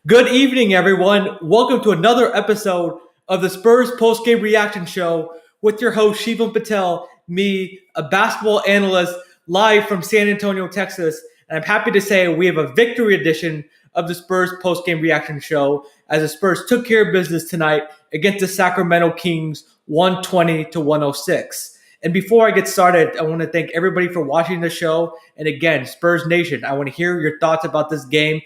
Good evening, everyone. Welcome to another episode of the Spurs post-game reaction show with your host, Shivam Patel, me, a basketball analyst, live from San Antonio, Texas. And I'm happy to say we have a victory edition of the Spurs post-game reaction show as the Spurs took care of business tonight against the Sacramento Kings 120 to 106. And before I get started, I want to thank everybody for watching the show. And again, Spurs Nation, I want to hear your thoughts about this game.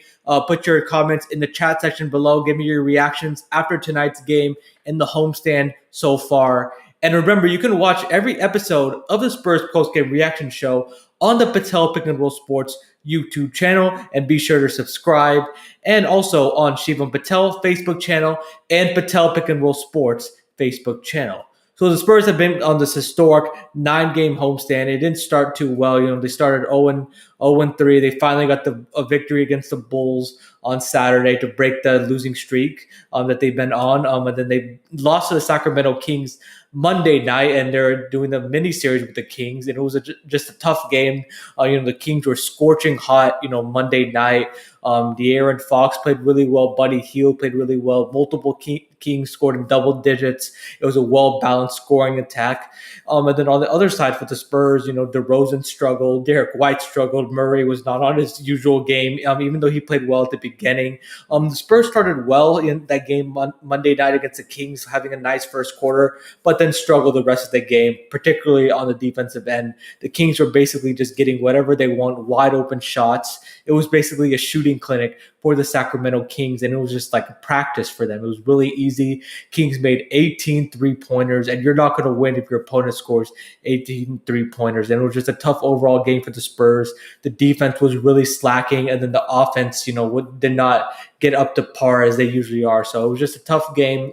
Put your comments in the chat section below. Give me your reactions after tonight's game and the homestand so far. And remember, you can watch every episode of the Spurs postgame reaction show on the Patel Pick and Roll Sports YouTube channel. And be sure to subscribe. And also on Shivam Patel Facebook channel and Patel Pick and Roll Sports Facebook channel. So the Spurs have been on this historic 9-game homestand. It didn't start too well. They started 0-3. They finally got a victory against the Bulls on Saturday to break the losing streak that they've been on. And then they lost to the Sacramento Kings Monday night, and they're doing the mini series with the Kings. And it was just a tough game. The Kings were scorching hot, Monday night. De'Aaron Fox played really well. Buddy Hield played really well. Multiple Kings scored in double digits. It was a well-balanced scoring attack. And then on the other side for the Spurs, DeRozan struggled. Derek White struggled. Murray was not on his usual game, even though he played well at the beginning. The Spurs started well in that game Monday night against the Kings, having a nice first quarter, but then struggled the rest of the game, particularly on the defensive end. The Kings were basically just getting whatever they want, wide open shots. It was basically a shooting clinic for the Sacramento Kings, and it was just like a practice for them. It was really easy. Kings made 18 three-pointers, and you're not going to win if your opponent scores 18 three-pointers. And it was just a tough overall game for the Spurs. The defense was really slacking, and then the offense, did not get up to par as they usually are. So it was just a tough game.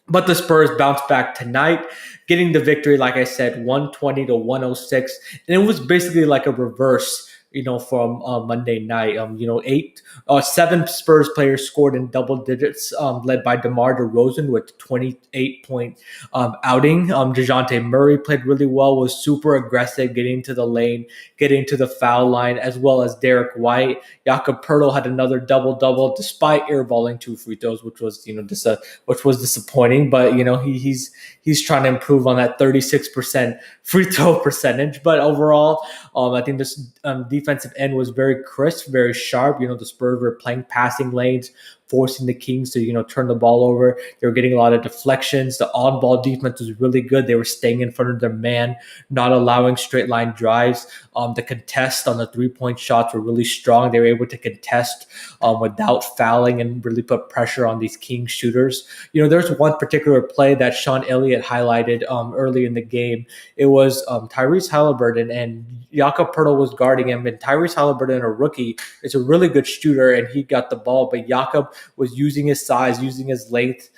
But the Spurs bounced back tonight, getting the victory, like I said, 120 to 106. And it was basically like a reverse from Monday night. Seven Spurs players scored in double digits, led by DeMar DeRozan with 28-point outing. DeJounte Murray played really well, was super aggressive, getting to the lane, getting to the foul line, as well as Derek White. Jakob Poeltl had another double-double despite airballing 2 free throws, which was disappointing. But he's trying to improve on that 36% free throw percentage. But overall, I think this defensive end was very crisp, very sharp. The Spurs were playing passing lanes, forcing the Kings to, turn the ball over. They were getting a lot of deflections. The on-ball defense was really good. They were staying in front of their man, not allowing straight line drives. The contests on the three-point shots were really strong. They were able to contest without fouling and really put pressure on these Kings shooters. There's one particular play that Sean Elliott highlighted early in the game. It was Tyrese Halliburton, and Jakob Poeltl was guarding him. And Tyrese Halliburton, a rookie, is a really good shooter, and he got the ball. But Jakob was using his size, using his length,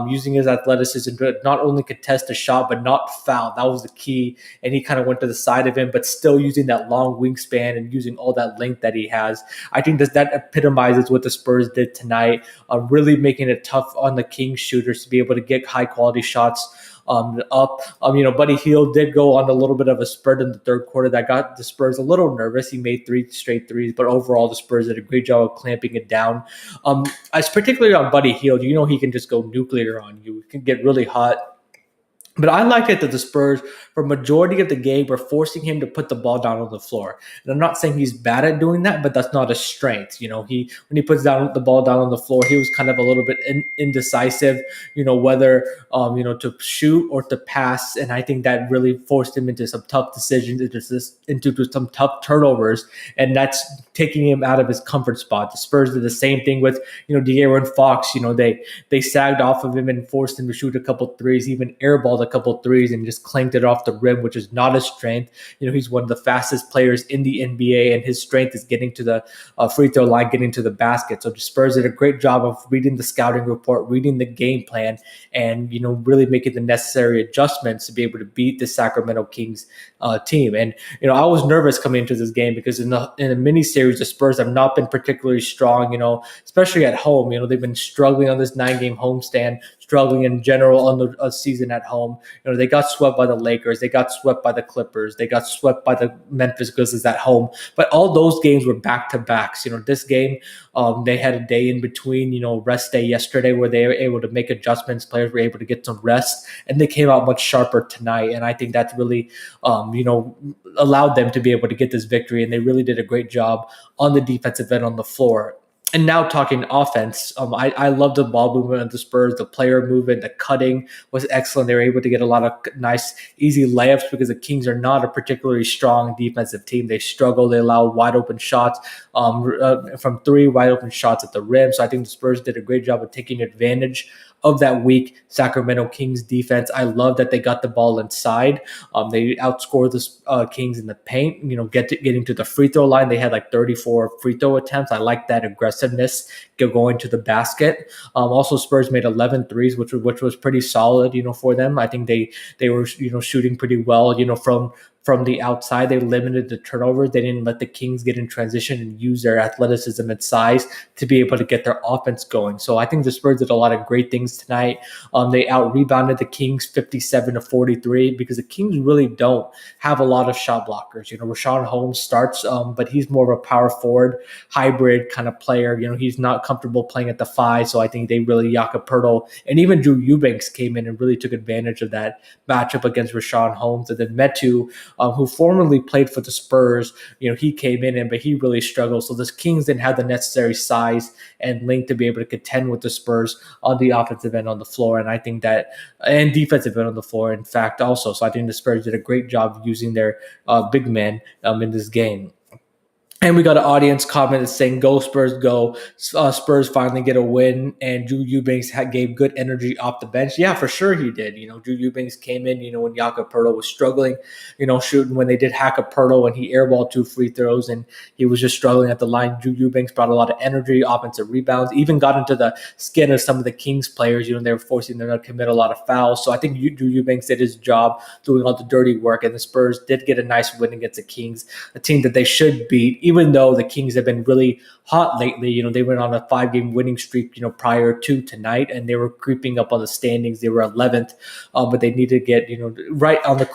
using his athleticism to not only contest the shot, but not foul. That was the key. And he kind of went to the side of him, but still using that long wingspan and using all that length that he has. I think that epitomizes what the Spurs did tonight, really making it tough on the Kings shooters to be able to get high-quality shots up. Buddy Hield did go on a little bit of a spurt in the third quarter that got the Spurs a little nervous. He made 3 straight threes, but overall the Spurs did a great job of clamping it down. As particularly on Buddy Hield, he can just go nuclear on you. He can get really hot. But I like it that the Spurs, for majority of the game, were forcing him to put the ball down on the floor. And I'm not saying he's bad at doing that, but that's not a strength. When he puts the ball down on the floor, he was kind of a little bit indecisive, whether to shoot or to pass. And I think that really forced him into some tough decisions, into some tough turnovers, and that's taking him out of his comfort spot. The Spurs did the same thing with De'Aaron Fox. They sagged off of him and forced him to shoot a couple threes, even airballed a couple threes and just clanked it off the rim, which is not his strength. He's one of the fastest players in the NBA, and his strength is getting to the free throw line, getting to the basket. So the Spurs did a great job of reading the scouting report, reading the game plan, and really making the necessary adjustments to be able to beat the Sacramento Kings team. And I was nervous coming into this game because in a mini series, the Spurs have not been particularly strong. Especially at home. They've been struggling on this 9-game homestand, struggling in general on the season at home. They got swept by the Lakers, they got swept by the Clippers, they got swept by the Memphis Grizzlies at home. But all those games were back to backs. This game, they had a day in between, rest day yesterday where they were able to make adjustments. Players were able to get some rest, and they came out much sharper tonight. And I think that's really, allowed them to be able to get this victory. And they really did a great job on the defensive end on the floor. And now talking offense, I love the ball movement of the Spurs. The player movement, the cutting was excellent. They were able to get a lot of nice, easy layups because the Kings are not a particularly strong defensive team. They struggle. They allow wide open shots from three, wide open shots at the rim. So I think the Spurs did a great job of taking advantage of that weak Sacramento Kings defense. I love that they got the ball inside. They outscored the Kings in the paint, getting to the free throw line. They had like 34 free throw attempts. I like that aggressiveness going to the basket. Also, Spurs made 11 threes, which was pretty solid, for them. I think they were, shooting pretty well, from the outside. They limited the turnovers. They didn't let the Kings get in transition and use their athleticism and size to be able to get their offense going. So I think the Spurs did a lot of great things tonight. They out-rebounded the Kings 57-43 because the Kings really don't have a lot of shot blockers. Rashawn Holmes starts, but he's more of a power forward hybrid kind of player. He's not comfortable playing at the 5, so I think they really, Jakob Poeltl and even Drew Eubanks came in and really took advantage of that matchup against Rashawn Holmes. And then Metu, who formerly played for the Spurs, he came in, but he really struggled. So the Kings didn't have the necessary size and length to be able to contend with the Spurs on the offensive end on the floor. And I think that, and defensive end on the floor, in fact, also. So I think the Spurs did a great job using their big men in this game. And we got an audience comment saying, "Go Spurs, go!" Spurs finally get a win, and Drew Eubanks gave good energy off the bench. Yeah, for sure he did. Drew Eubanks came in, when Jakob Poeltl was struggling, shooting when they did hack a Poeltl and he airballed 2 free throws and he was just struggling at the line. Drew Eubanks brought a lot of energy, offensive rebounds, even got into the skin of some of the Kings players. They were forcing them to commit a lot of fouls. So I think Drew Eubanks did his job doing all the dirty work, and the Spurs did get a nice win against the Kings, a team that they should beat, even though the Kings have been really hot lately. They went on a 5-game winning streak, prior to tonight, and they were creeping up on the standings. They were 11th, but they need to get, right on the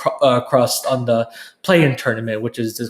crust on the play-in tournament, which is this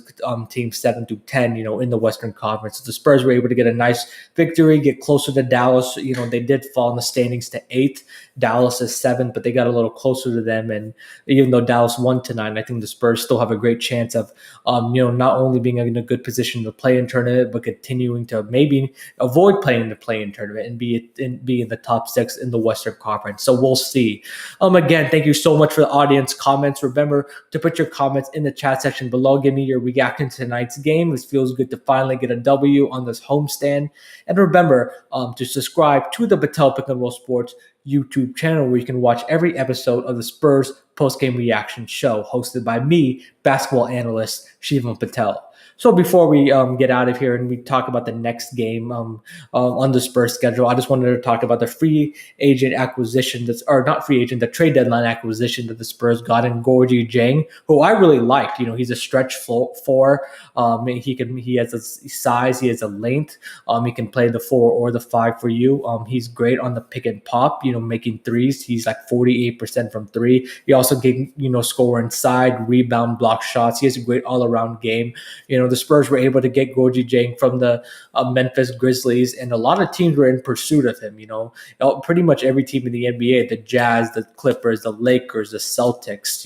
team 7 through 10, in the Western Conference. So the Spurs were able to get a nice victory, get closer to Dallas. They did fall in the standings to 8th. Dallas is 7th, but they got a little closer to them. And even though Dallas won tonight, I think the Spurs still have a great chance of, not only being in a good position to play in tournament, but continuing to maybe avoid playing in the play-in tournament and be in the top 6 in the Western Conference. So we'll see. Again, thank you so much for the audience comments. Remember to put your comments in the chat section below. Give me your reaction to tonight's game. It feels good to finally get a W on this homestand. And remember to subscribe to the Patel Pick and Roll Sports YouTube channel, where you can watch every episode of the Spurs post-game reaction show hosted by me, basketball analyst Shivam Patel. So before we get out of here and we talk about the next game on the Spurs schedule, I just wanted to talk about the free agent acquisition the trade deadline acquisition that the Spurs got in Gorgui Dieng, who I really liked. He's a stretch 4. He has a size, he has a length. He can play the 4 or the 5 for you. He's great on the pick and pop, making threes. He's like 48% from 3. He also can, score inside, rebound, block shots. He has a great all-around game. The Spurs were able to get Gorgui Dieng from the Memphis Grizzlies, and a lot of teams were in pursuit of him. Pretty much every team in the NBA, the Jazz, the Clippers, the Lakers, the Celtics,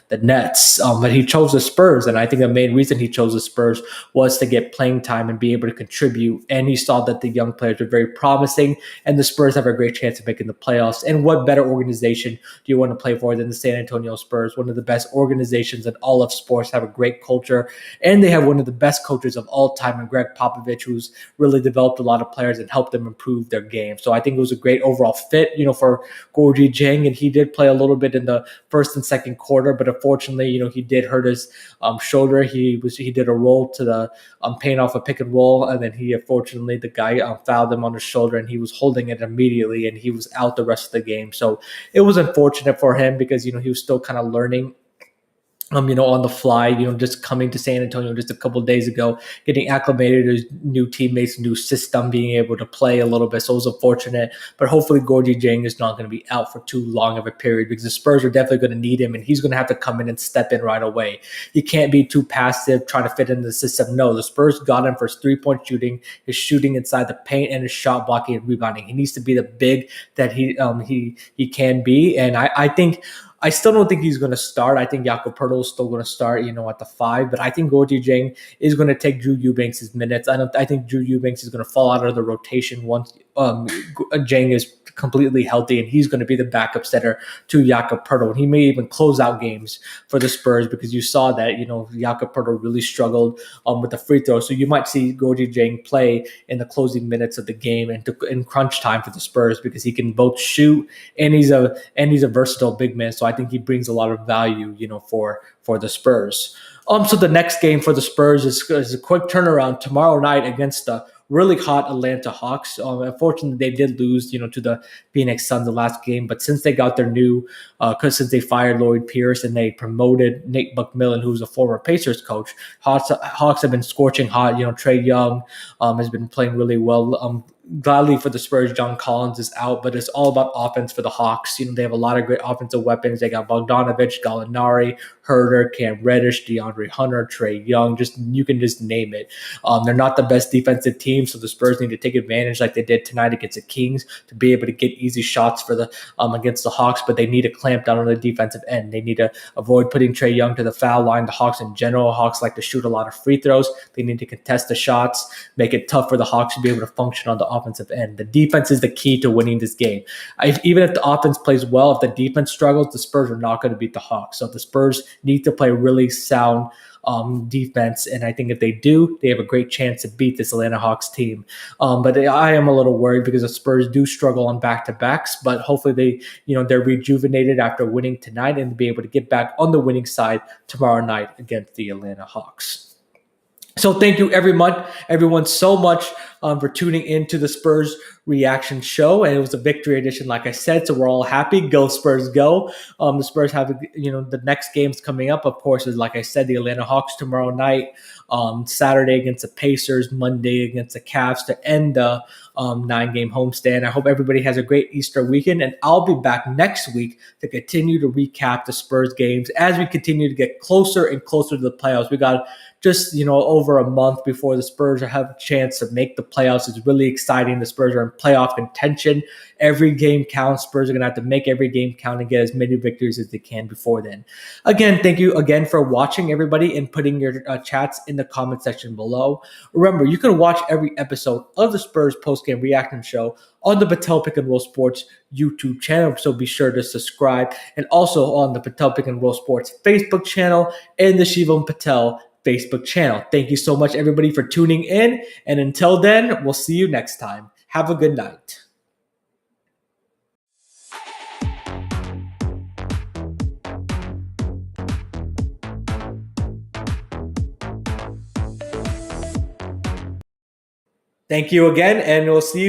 the Nets. But he chose the Spurs, and I think the main reason he chose the Spurs was to get playing time and be able to contribute. And he saw that the young players were very promising, and the Spurs have a great chance of making the playoffs. And what better organization do you want to play for than the San Antonio Spurs? One of the best organizations in all of sports, have a great culture, and they have one of the best coaches of all time, and Greg Popovich, who's really developed a lot of players and helped them improve their game. So I think it was a great overall fit, for Gorgui Dieng, and he did play a little bit in the first and second quarter, but unfortunately, he did hurt his shoulder. He did a roll to the paint off a pick and roll, and then unfortunately the guy fouled him on his shoulder, and he was holding it immediately, and he was out the rest of the game. So it was unfortunate for him because he was still kind of learning on the fly, just coming to San Antonio just a couple of days ago, getting acclimated to his new teammates, new system, being able to play a little bit. So it was unfortunate, but hopefully Gorgie Jang is not going to be out for too long of a period because the Spurs are definitely going to need him and he's going to have to come in and step in right away. He can't be too passive, trying to fit into the system. No, the Spurs got him for his 3-point shooting, his shooting inside the paint, and his shot blocking and rebounding. He needs to be the big that he can be. And I still don't think he's going to start. I think Jakob Poeltl is still going to start, at the 5. But I think Gorgie Jang is going to take Drew Eubanks' minutes. I think Drew Eubanks is going to fall out of the rotation once Jang is completely healthy, and he's going to be the backup setter to Jakob Poeltl. And he may even close out games for the Spurs because you saw that, Jakob Poeltl really struggled with the free throw. So you might see Gorgie Jang play in the closing minutes of the game and in crunch time for the Spurs because he can both shoot and he's a versatile big man. So I think he brings a lot of value, for the Spurs. So the next game for the Spurs is a quick turnaround tomorrow night against the really hot Atlanta Hawks. Unfortunately, they did lose, to the Phoenix Suns the last game. But since they got their new, since they fired Lloyd Pierce and they promoted Nate McMillan, who's a former Pacers coach, Hawks have been scorching hot. Trae Young has been playing really well. Gladly for the Spurs, John Collins is out, but it's all about offense for the Hawks. They have a lot of great offensive weapons. They got Bogdanovich, Gallinari, Herter, Cam Reddish, DeAndre Hunter, Trae Young. You can just name it. They're not the best defensive team, so the Spurs need to take advantage like they did tonight against the Kings to be able to get easy shots for the against the Hawks, but they need to clamp down on the defensive end. They need to avoid putting Trae Young to the foul line. The Hawks in general, Hawks like to shoot a lot of free throws. They need to contest the shots, make it tough for the Hawks to be able to function on the offensive end. The defense is the key to winning this game. Even if the offense plays well, if the defense struggles, the Spurs are not going to beat the Hawks. So the Spurs need to play really sound defense, and I think if they do, they have a great chance to beat this Atlanta Hawks team. But I am a little worried because the Spurs do struggle on back-to-backs, but hopefully they're rejuvenated after winning tonight and be able to get back on the winning side tomorrow night against the Atlanta Hawks. So thank you everyone so much for tuning in to the Spurs reaction show. And it was a victory edition, like I said, so we're all happy. Go Spurs, go. The Spurs have, the next games coming up, of course, is, like I said, the Atlanta Hawks tomorrow night, Saturday against the Pacers, Monday against the Cavs to end the 9-game homestand. I hope everybody has a great Easter weekend, and I'll be back next week to continue to recap the Spurs games as we continue to get closer and closer to the playoffs. We got just, over a month before the Spurs have a chance to make the playoffs. It's really exciting. The Spurs are in playoff contention. Every game counts. Spurs are going to have to make every game count and get as many victories as they can before then. Again, thank you again for watching, everybody, and putting your chats in the comment section below. Remember, you can watch every episode of the Spurs postgame reaction show on the Patel Pick and Roll Sports YouTube channel, so be sure to subscribe, and also on the Patel Pick and Roll Sports Facebook channel and the Shivam Patel Facebook channel. Thank you so much, everybody, for tuning in, and until then, we'll see you next time. Have a good night. Thank you again, and we'll see you